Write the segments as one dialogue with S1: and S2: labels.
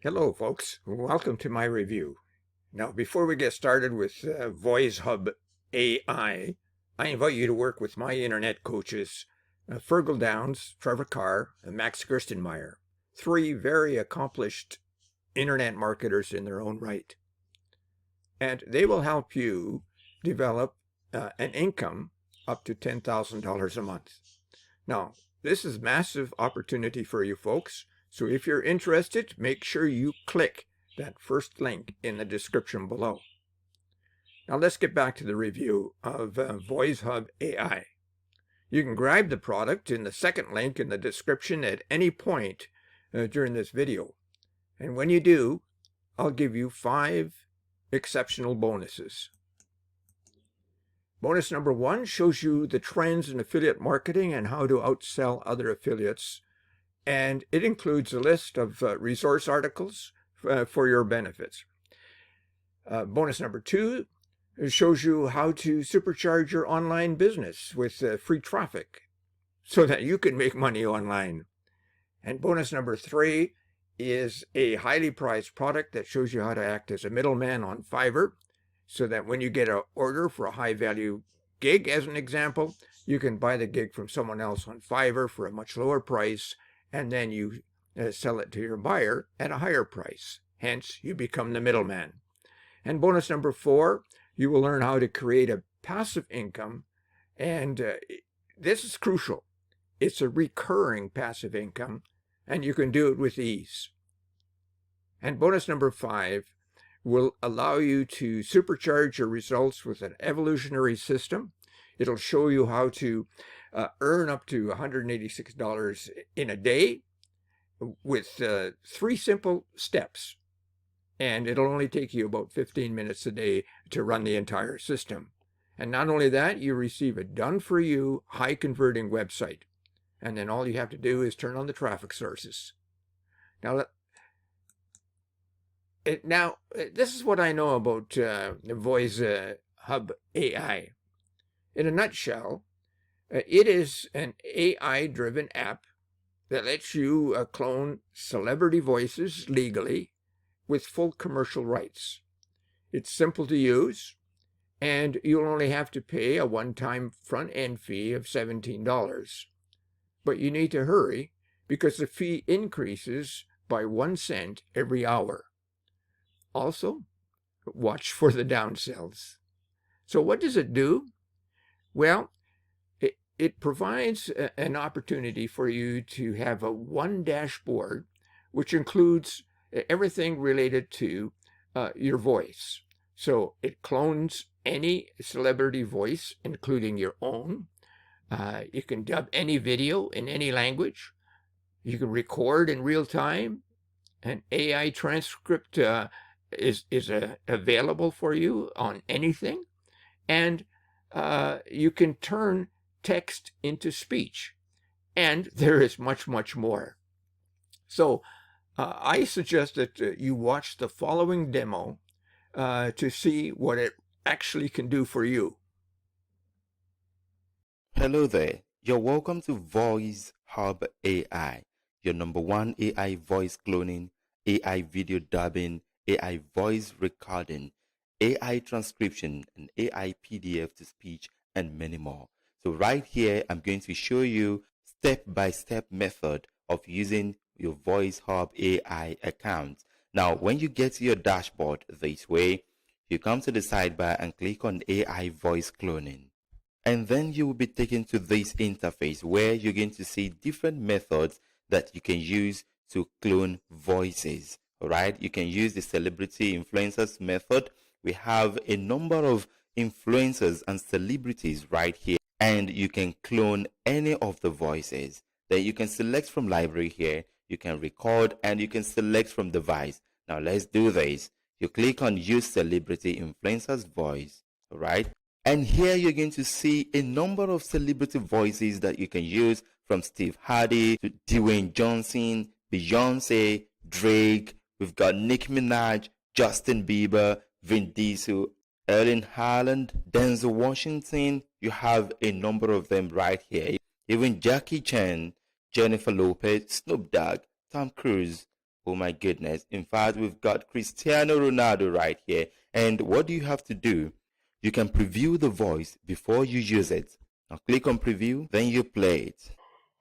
S1: Hello, folks. Welcome to my review. Now, before we get started with VoizHub AI, I invite you to work with my internet coaches, Fergal Downs, Trevor Carr, and Max Gerstenmaier, three very accomplished internet marketers in their own right. And they will help you develop an income up to $10,000 a month. Now, this is massive opportunity for you folks. So if you're interested, make sure you click that first link in the description below. Now let's get back to the review of VoizHub AI. You can grab the product in the second link in the description at any point during this video. And when you do, I'll give you 5 exceptional bonuses. Bonus number 1 shows you the trends in affiliate marketing and how to outsell other affiliates. And it includes a list of resource articles for your benefits. Bonus number 2 shows you how to supercharge your online business with free traffic so that you can make money online. And bonus number 3 is a highly prized product that shows you how to act as a middleman on Fiverr so that when you get an order for a high-value gig, as an example, you can buy the gig from someone else on Fiverr for a much lower price, and then you sell it to your buyer at a higher price. Hence, you become the middleman. And bonus number 4, you will learn how to create a passive income, and this is crucial. It's a recurring passive income, and you can do it with ease. And bonus number 5 will allow you to supercharge your results with an evolutionary system. It'll show you how to earn up to $186 in a day with 3 simple steps. And it'll only take you about 15 minutes a day to run the entire system. And not only that, you receive a done-for-you, high-converting website. And then all you have to do is turn on the traffic sources. Now, this is what I know about VoizHub AI. In a nutshell, it is an AI-driven app that lets you clone celebrity voices legally with full commercial rights. It's simple to use, and you'll only have to pay a one-time front-end fee of $17. But you need to hurry because the fee increases by 1 cent every hour. Also, watch for the downsells. So what does it do? Well, it provides an opportunity for you to have one dashboard, which includes everything related to your voice. So it clones any celebrity voice, including your own. You can dub any video in any language. You can record in real time. An AI transcript is available for you on anything. And you can turn text into speech. And there is much, much more. So I suggest that you watch the following demo to see what it actually can do for you.
S2: Hello there. You're welcome to VoizHub AI, your #1 AI voice cloning, AI video dubbing, AI voice recording, AI transcription, and AI PDF to speech, and many more. So right here, I'm going to show you step-by-step method of using your VoizHub AI account. Now, when you get to your dashboard this way, you come to the sidebar and click on AI voice cloning. And then you will be taken to this interface where you're going to see different methods that you can use to clone voices. All right, you can use the celebrity influencers method. We have a number of influencers and celebrities right here, and you can clone any of the voices. Then you can select from library here, you can record, and you can select from device. Now let's do this. You click on use celebrity influencers voice. All right. And here you're going to see a number of celebrity voices that you can use, from Steve Hardy to Dwayne Johnson, Beyonce, Drake. We've got Nicki Minaj, Justin Bieber, Vin Diesel, Erling Haaland, Denzel Washington. You have a number of them right here. Even Jackie Chan, Jennifer Lopez, Snoop Dogg, Tom Cruise, Oh my goodness. In fact, we've got Cristiano Ronaldo right here. And what do you have to do? You can preview the voice before you use it. Now click on preview, then you play it.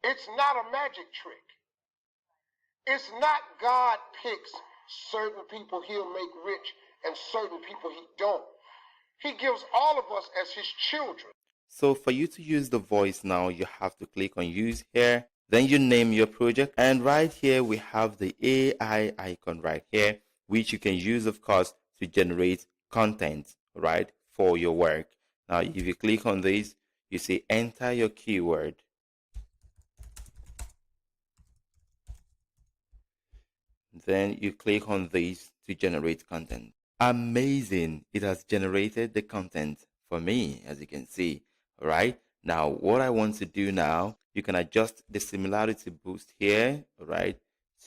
S3: It's not a magic trick. It's not God picks certain people he'll make rich and certain people he don't. He gives all of us as his children.
S2: So for you to use the voice now, you have to click on use here. Then you name your project. And right here, we have the AI icon right here, which you can use, of course, to generate content, right, for your work. Now, if you click on this, you see enter your keyword. Then you click on this to generate content. Amazing. It has generated the content for me, as you can see. All right. Now, what I want to do now, you can adjust the similarity boost here, all right,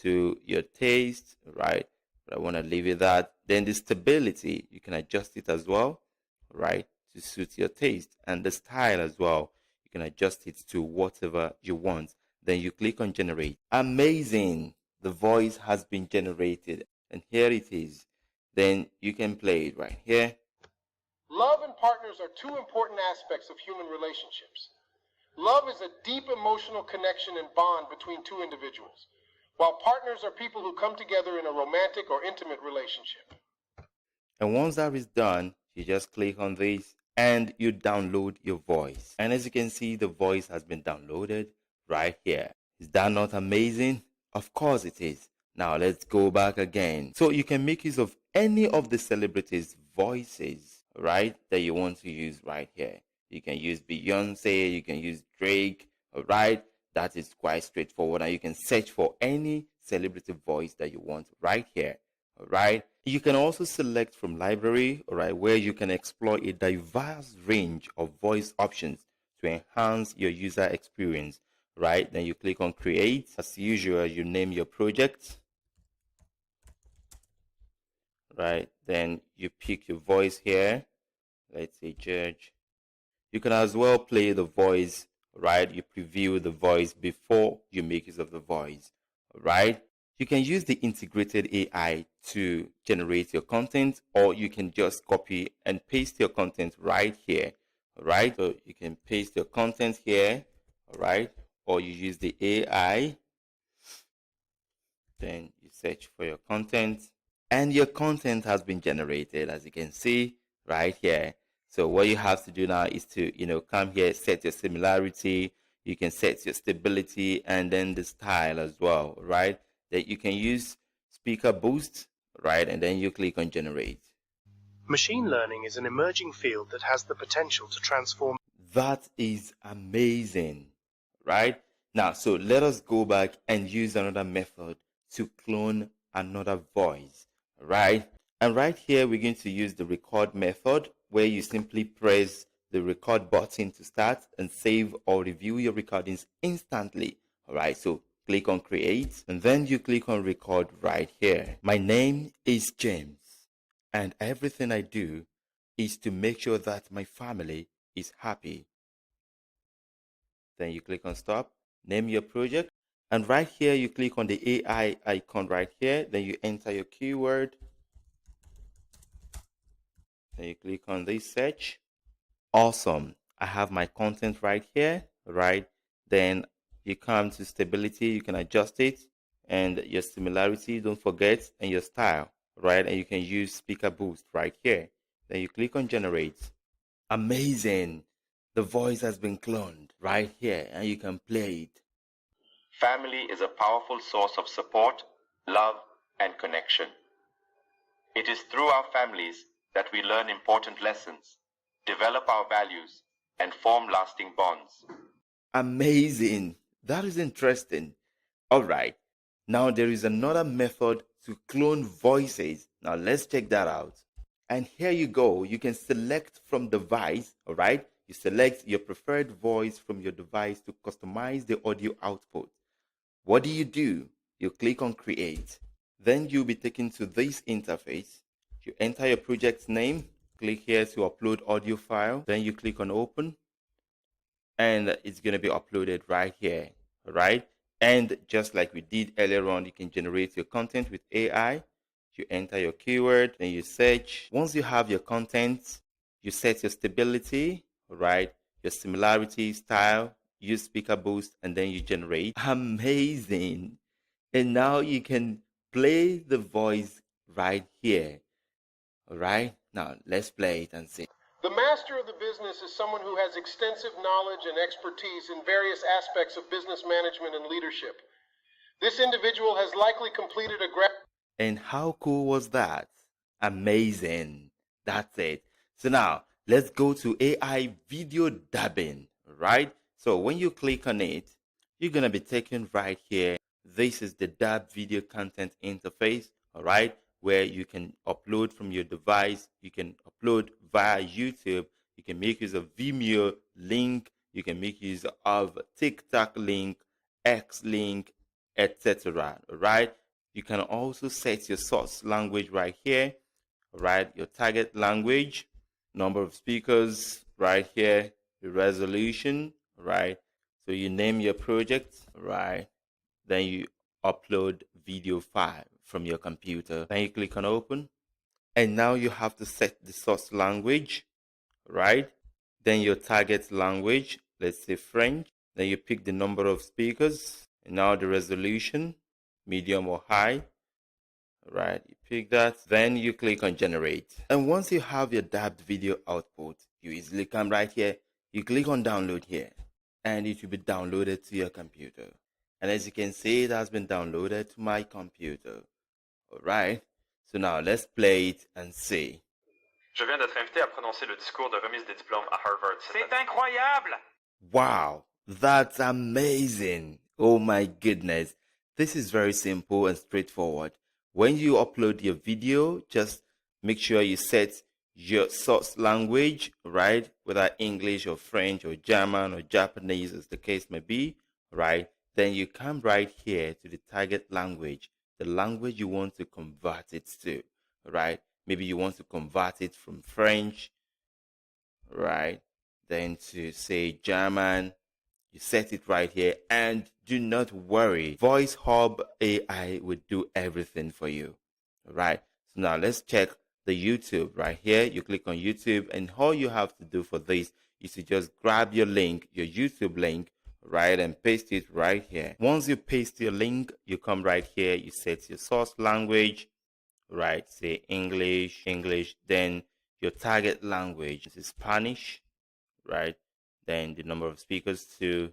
S2: to your taste, all right. But I want to leave it that. Then the stability, you can adjust it as well, all right, to suit your taste. And the style as well, you can adjust it to whatever you want. Then you click on generate. Amazing. The voice has been generated, and here it is. Then you can play it right here.
S3: Love and partners are two important aspects of human relationships. Love is a deep emotional connection and bond between two individuals, while partners are people who come together in a romantic or intimate relationship.
S2: And once that is done, you just click on this and you download your voice. And as you can see, the voice has been downloaded right here. Is that not amazing? Of course it is. Now let's go back again. So you can make use of any of the celebrities' voices, right, that you want to use right here. You can use Beyonce, you can use Drake, all right? That is quite straightforward. And you can search for any celebrity voice that you want right here, all right? You can also select from library, all right, where you can explore a diverse range of voice options to enhance your user experience. Right, then you click on create. As usual, you name your project. Right, then you pick your voice here. Let's say George. You can as well play the voice, right? You preview the voice before you make use of the voice, right? You can use the integrated AI to generate your content, or you can just copy and paste your content right here, right? So you can paste your content here, all right? Or you use the AI, then you search for your content, and your content has been generated, as you can see right here. So what you have to do now is to, come here, set your similarity, you can set your stability, and then the style as well, right? That you can use speaker boost, right? And then you click on generate.
S4: Machine learning is an emerging field that has the potential to transform.
S2: That is amazing, right? Now, so let us go back and use another method to clone another voice, right? And right here, we're going to use the record method, where you simply press the record button to start and save or review your recordings instantly. All right, so click on create and then you click on record right here. My name is James, and everything I do is to make sure that my family is happy. Then you click on stop, name your project, and right here you click on the AI icon right here. Then you enter your keyword. Then you click on this search. Awesome. I have my content right here, right? Then you come to stability, you can adjust it, and your similarity, don't forget, and your style, right? And you can use speaker boost right here. Then you click on generate. Amazing. The voice has been cloned right here, and you can play it.
S5: Family is a powerful source of support, love, and connection. It is through our families that we learn important lessons, develop our values, and form lasting bonds.
S2: Amazing. That is interesting. All right. Now there is another method to clone voices. Now let's check that out. And here you go. You can select from device, all right? You select your preferred voice from your device to customize the audio output. What do? You click on create. Then you'll be taken to this interface. You enter your project's name, click here to upload audio file. Then you click on open and it's going to be uploaded right here, all right? And just like we did earlier on, you can generate your content with AI. You enter your keyword, then you search. Once you have your content, you set your stability, right? Your similarity, style, use speaker boost, and then you generate. Amazing. And now you can play the voice right here. All right, now let's play it and see.
S3: The master of the business is someone who has extensive knowledge and expertise in various aspects of business management and leadership. This individual has likely completed a
S2: And how cool was that? Amazing. That's it. So now let's go to AI video dubbing, right? So when you click on it, you're going to be taken right here. This is the dub video content interface, all right, where you can upload from your device. You can upload via YouTube. You can make use of Vimeo link. You can make use of TikTok link, X link, etc. All right. You can also set your source language right here, right? Your target language, number of speakers right here, the resolution, right? So you name your project, right? Then you upload video file from your computer. Then you click on open. And now you have to set the source language, right? Then your target language, let's say French. Then you pick the number of speakers. And now the resolution, medium or high. Right, you pick that, then you click on generate. And once you have your dubbed video output, you easily come right here, you click on download here, and it will be downloaded to your computer. And as you can see, it has been downloaded to my computer. Alright, so now let's play it and see.
S6: Je viens d'être invité à prononcer le discours de remise des diplômes à Harvard.
S7: C'est incroyable!
S2: Wow, that's amazing. Oh my goodness. This is very simple and straightforward. When you upload your video, just make sure you set your source language, right? Whether English or French or German or Japanese, as the case may be, right? Then you come right here to the target language, the language you want to convert it to, right? Maybe you want to convert it from French, right? Then to say German. You set it right here, and do not worry. VoizHub AI will do everything for you. All right. So now let's check the YouTube right here. You click on YouTube, and all you have to do for this is to just grab your link, your YouTube link, right, and paste it right here. Once you paste your link, you come right here. You set your source language, right? Say English, then your target language is Spanish, right? Then the number of speakers too,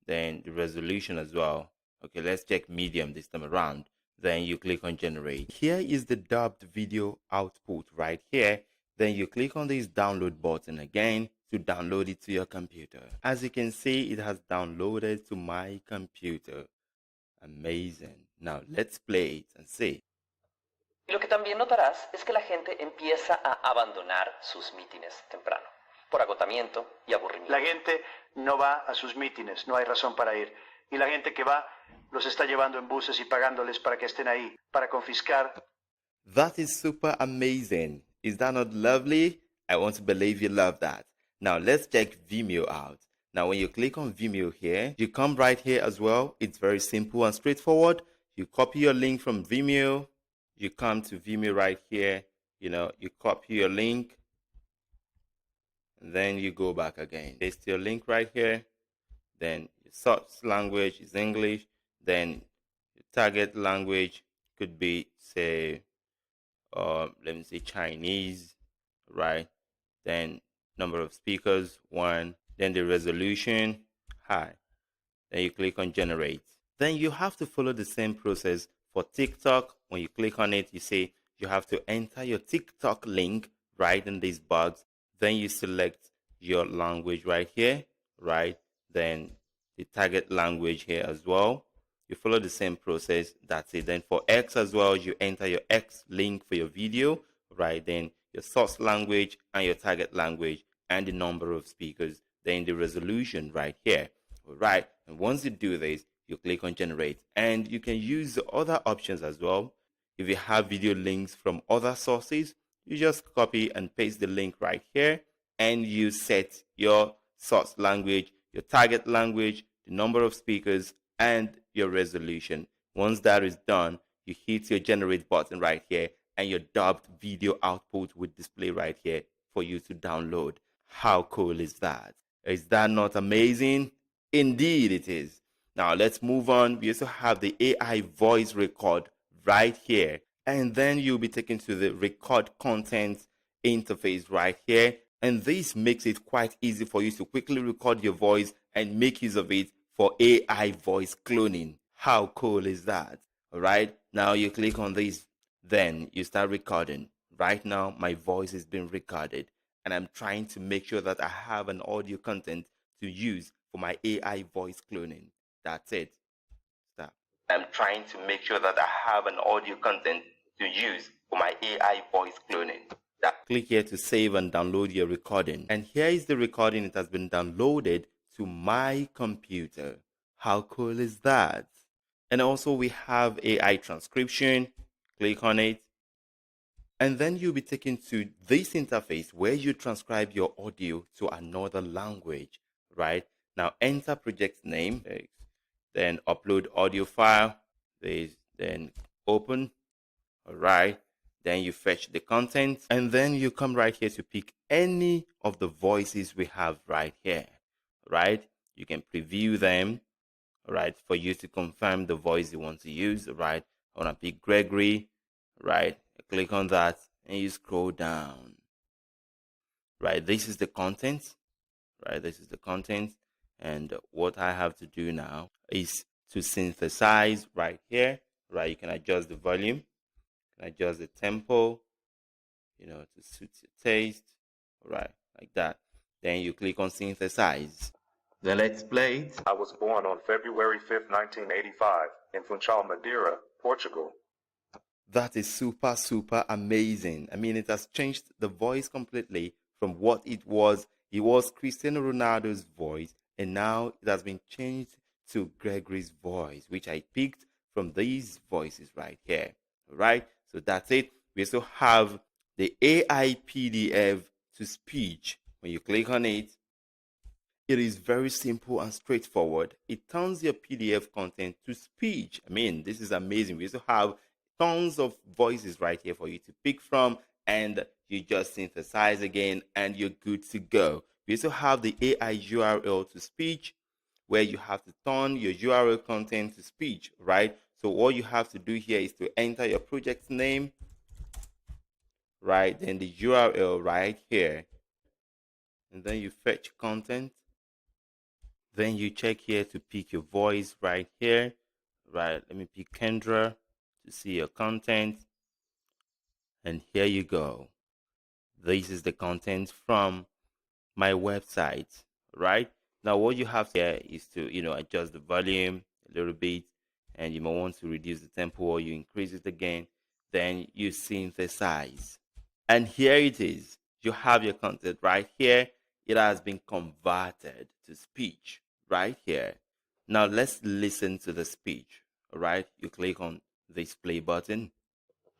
S2: then the resolution as well. Okay, let's check medium this time around. Then you click on generate. Here is the dubbed video output right here. Then you click on this download button again to download it to your computer. As you can see, it has downloaded to my computer. Amazing. Now let's play it and see.
S7: Lo que también notarás es que la gente empieza a abandonar sus mítines temprano, por agotamiento y aburrimiento.
S8: La gente no va a sus mítines, no hay razón para ir. Y la gente que va los está llevando en buses y pagándoles para que estén ahí, para confiscar.
S2: That is super amazing. Is that not lovely? I want to believe you love that. Now let's check Vimeo out. Now when you click on Vimeo here, you come right here as well. It's very simple and straightforward. You copy your link from Vimeo. You come to Vimeo right here. You copy your link. And then you go back again. Paste your link right here. Then your source language is English. Then your target language could be, say, let me say Chinese, right? Then number of speakers, 1. Then the resolution, high. Then you click on generate. Then you have to follow the same process for TikTok. When you click on it, you say you have to enter your TikTok link right in this box. Then you select your language right here, right? Then the target language here as well. You follow the same process. That's it. Then for X as well, you enter your X link for your video, right? Then your source language and your target language and the number of speakers. Then the resolution right here, all right? And once you do this, you click on generate. And you can use the other options as well. If you have video links from other sources, you just copy and paste the link right here, and you set your source language, your target language, the number of speakers, and your resolution. Once that is done, you hit your generate button right here, and your dubbed video output will display right here for you to download. How cool is that? Is that not amazing? Indeed it is. Now let's move on. We also have the AI voice record right here, and then you'll be taken to the record content interface right here, and this makes it quite easy for you to quickly record your voice and make use of it for AI voice cloning. How cool is that? All right, now you click on this, then you start recording. Right now my voice is being recorded, and I'm trying to make sure that I have an audio content to use for my AI voice cloning. That's it. Stop. I'm trying to make sure that I have an audio content to use for my AI voice cloning. Click here to save and download your recording. And here is the recording. It has been downloaded to my computer. How cool is that? And also we have AI transcription. Click on it. And then you'll be taken to this interface where you transcribe your audio to another language, right? Now enter project name, then upload audio file, then open, all right? Then you fetch the content, and then you come right here to pick any of the voices we have right here, right? You can preview them, all right, for you to confirm the voice you want to use, all right? I want to pick Gregory, right? Click on that and you scroll down, right? This is the content, right? This is the content, and what I have to do now is to synthesize right here, right? You can adjust the volume, you can adjust the tempo, to suit your taste, right? Like that. Then you click on synthesize. Then let's play it.
S9: I was born on February 5th, 1985 in Funchal, Madeira, Portugal.
S2: That is super, super amazing. I mean, it has changed the voice completely from what it was. It was Cristiano Ronaldo's voice, and now it has been changed to Gregory's voice, which I picked from these voices right here. All right, so that's it. We also have the AI PDF to speech. When you click on it, it is very simple and straightforward. It turns your PDF content to speech. I mean, this is amazing. We also have tons of voices right here for you to pick from, and you just synthesize again and you're good to go. We also have the AI URL to speech, where you have to turn your URL content to speech, right? So all you have to do here is to enter your project name, right? Then the URL right here, and then you fetch content. Then you check here to pick your voice right here, right? Let me pick Kendra to see your content, and here you go. This is the content from my website, right? Now what you have here is to adjust the volume a little bit, and you might want to reduce the tempo or you increase it again. Then you synthesize, and here it is. You have your content right here. It has been converted to speech right here. Now let's listen to the speech. All right, you click on this play button.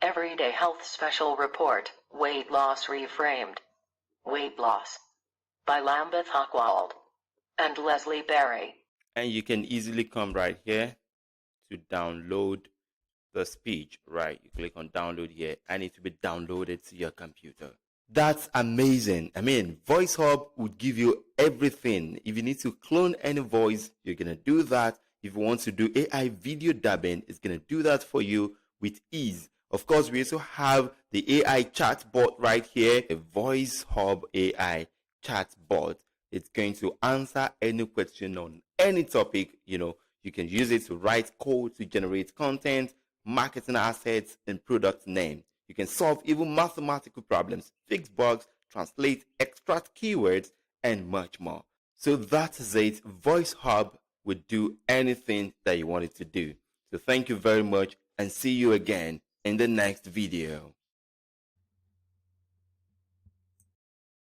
S10: Everyday Health Special Report, Weight Loss Reframed. Weight Loss by Lambeth Hockwald and Leslie Berry.
S2: And you can easily come right here to download the speech, right? You click on download here, and it will be downloaded to your computer. That's amazing. I mean, VoizHub would give you everything. If you need to clone any voice, you're going to do that. If you want to do AI video dubbing, it's going to do that for you with ease. Of course, we also have the AI chatbot right here, a VoizHub AI chatbot. It's going to answer any question on any topic. You can use it to write code to generate content, marketing assets, and product name. You can solve even mathematical problems, fix bugs, translate, extract keywords, and much more. So that is it. VoizHub will do anything that you want it to do. So thank you very much, and see you again in the next video.